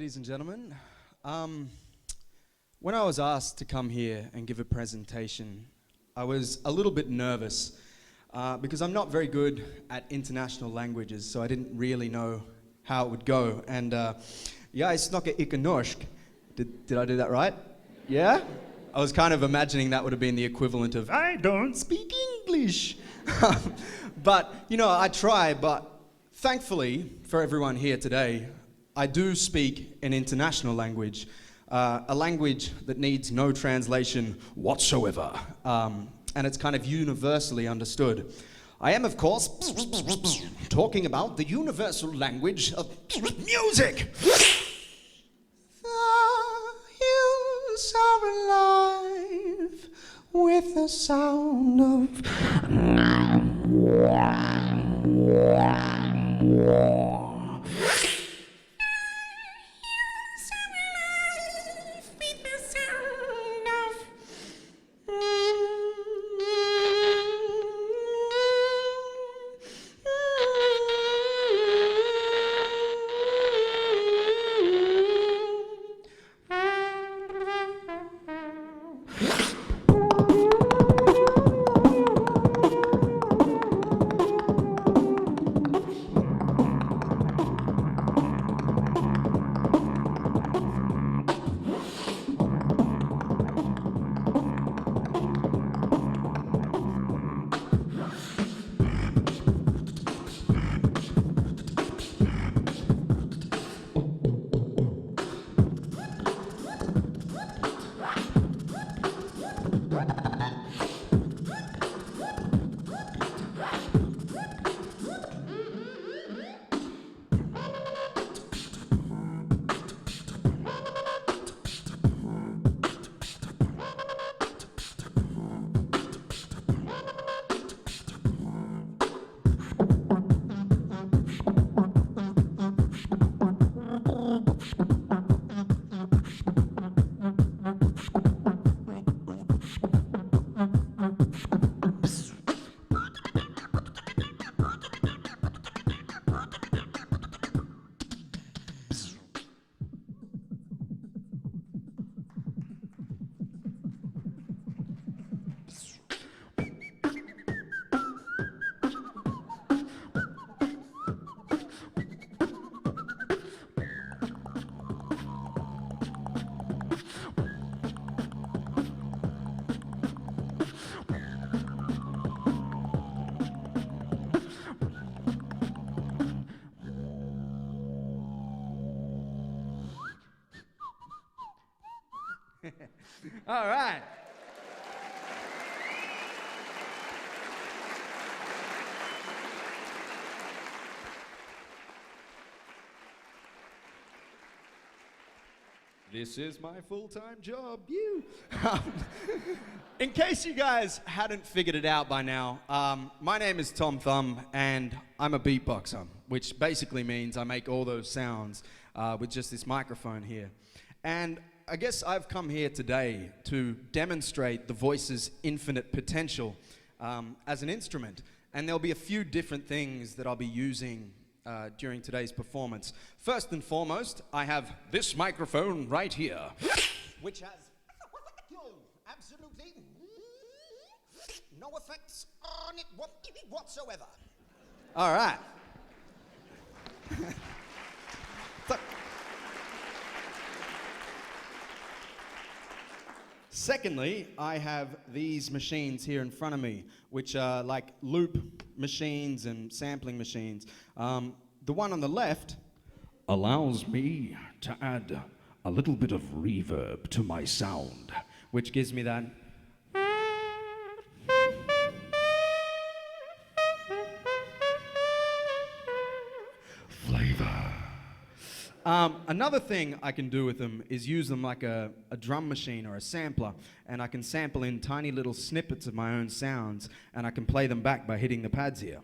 ladies and gentlemen. When I was asked to come here and give a presentation, I was a little bit nervous because I'm not very good at international languages, so I didn't really know how it would go. And ja, ik snakker ikke norsk. Did I do that right? Yeah? I was kind of imagining that would have been the equivalent of, I don't speak English. But, you know, I try, but thankfully for everyone here today, I do speak an international language, a language that needs no translation whatsoever, and it's kind of universally understood. I am, of course, talking about the universal language of music. The hills are alive with the sound of... All right. This is my full-time job, you. In case you guys hadn't figured it out by now, my name is Thum, and I'm a beatboxer, which basically means I make all those sounds with just this microphone here. And I guess I've come here today to demonstrate the voice's infinite potential as an instrument. And there'll be a few different things that I'll be using during today's performance. First and foremost, I have this microphone right here, which has absolutely no effects on it whatsoever. All right. Secondly, I have these machines here in front of me, which are like loop machines and sampling machines. The one on the left allows me to add a little bit of reverb to my sound, which gives me that flavor. Another thing I can do with them is use them like a drum machine or a sampler, and I can sample in tiny little snippets of my own sounds, and I can play them back by hitting the pads here.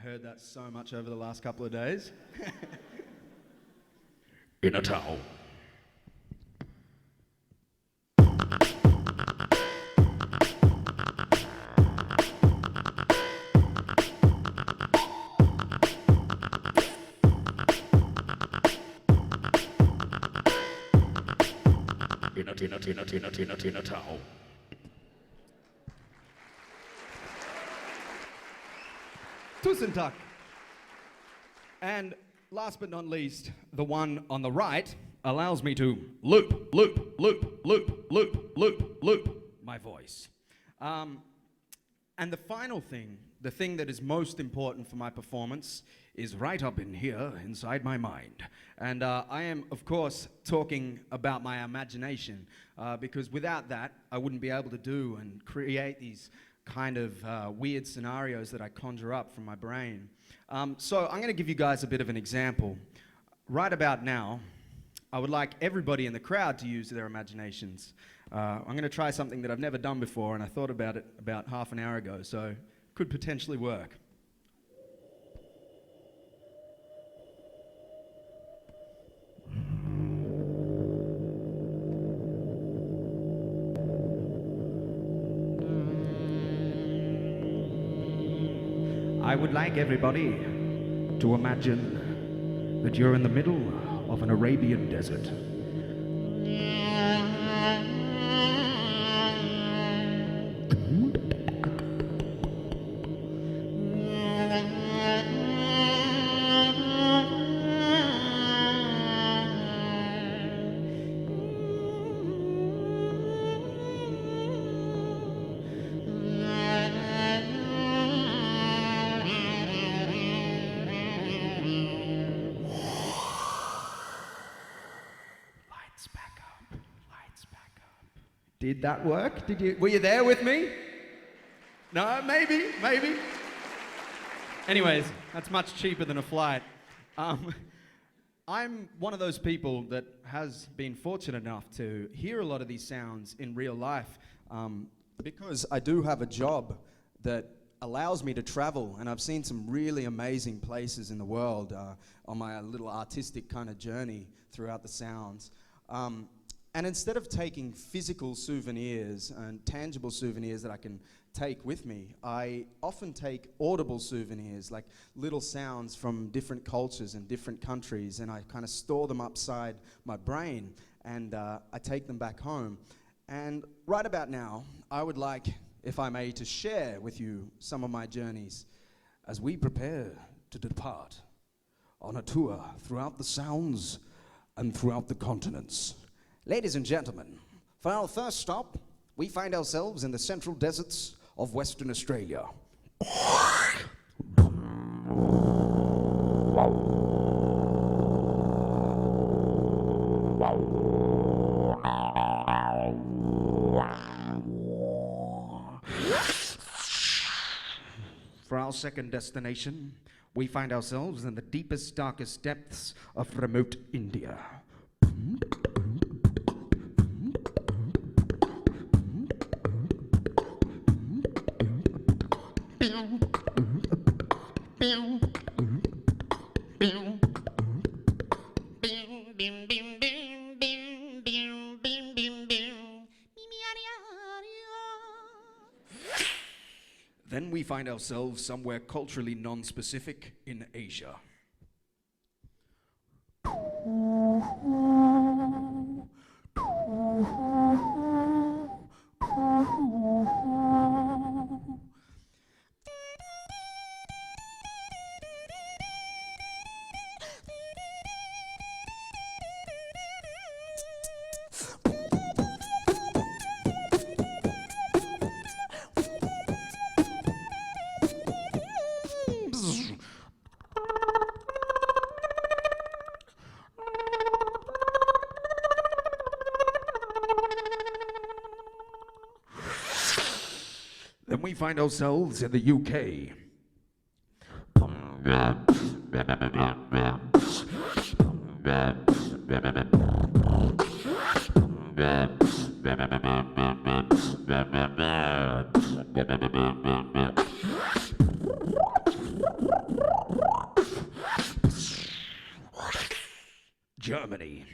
heard that so much over the last couple of days. InnoTown. InnoTown. Tusen tak. And last but not least, the one on the right allows me to loop my voice. And the final thing, the thing that is most important for my performance, is right up in here, inside my mind. And I am, of course, talking about my imagination, because without that, I wouldn't be able to do and create these kind of weird scenarios that I conjure up from my brain. So I'm going to give you guys a bit of an example. Right about now, I would like everybody in the crowd to use their imaginations. I'm going to try something that I've never done before, and I thought about it about half an hour ago, so could potentially work. I would like everybody to imagine that you're in the middle of an Arabian desert. Did that work? Were you there with me? No, maybe. Anyways, that's much cheaper than a flight. I'm one of those people that has been fortunate enough to hear a lot of these sounds in real life, because I do have a job that allows me to travel, and I've seen some really amazing places in the world on my little artistic kind of journey throughout the sounds. And instead of taking physical souvenirs and tangible souvenirs that I can take with me, I often take audible souvenirs, like little sounds from different cultures and different countries, and I kind of store them upside my brain, and I take them back home. And right about now, I would like, if I may, to share with you some of my journeys as we prepare to depart on a tour throughout the sounds and throughout the continents. Ladies and gentlemen, for our first stop, we find ourselves in the central deserts of Western Australia. For our second destination, we find ourselves in the deepest, darkest depths of remote India. Then we find ourselves somewhere culturally non-specific in Asia. Then we find ourselves in the UK. Germany.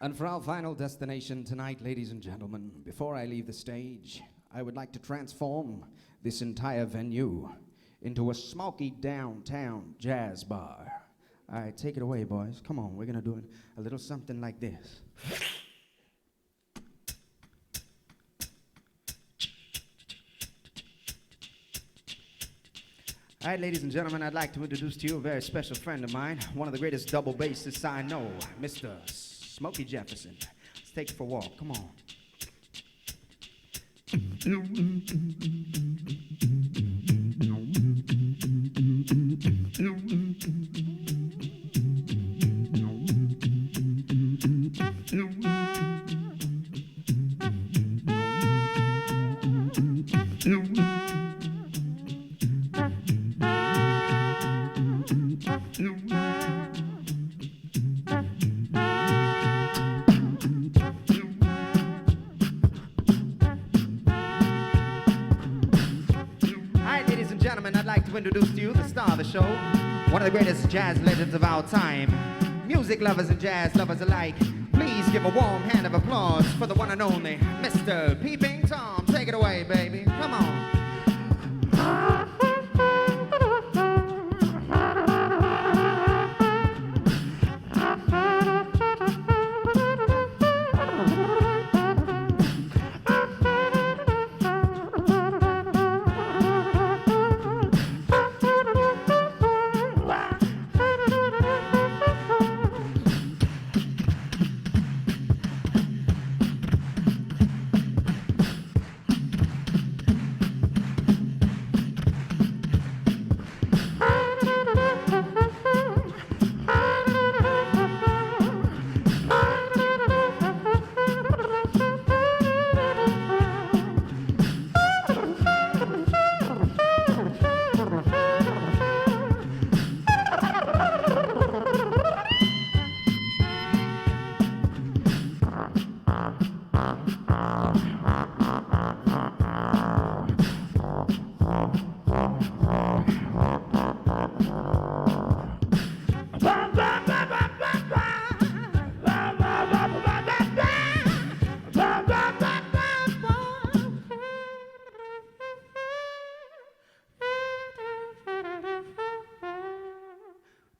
And for our final destination, tonight, ladies and gentlemen, before I leave the stage, I would like to transform this entire venue into a smoky downtown jazz bar. All right, take it away, boys. Come on, we're gonna do it a little something like this. All right, ladies and gentlemen, I'd like to introduce to you a very special friend of mine, one of the greatest double bassists I know, Mr. Smokey Jefferson. Let's take it for a walk. Come on. I'd like to introduce to you the star of the show, one of the greatest jazz legends of our time. Music lovers and jazz lovers alike, please give a warm hand of applause for the one and only Mr. Peeping Tom. Take it away, baby. Come on.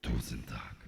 Tausend Dank.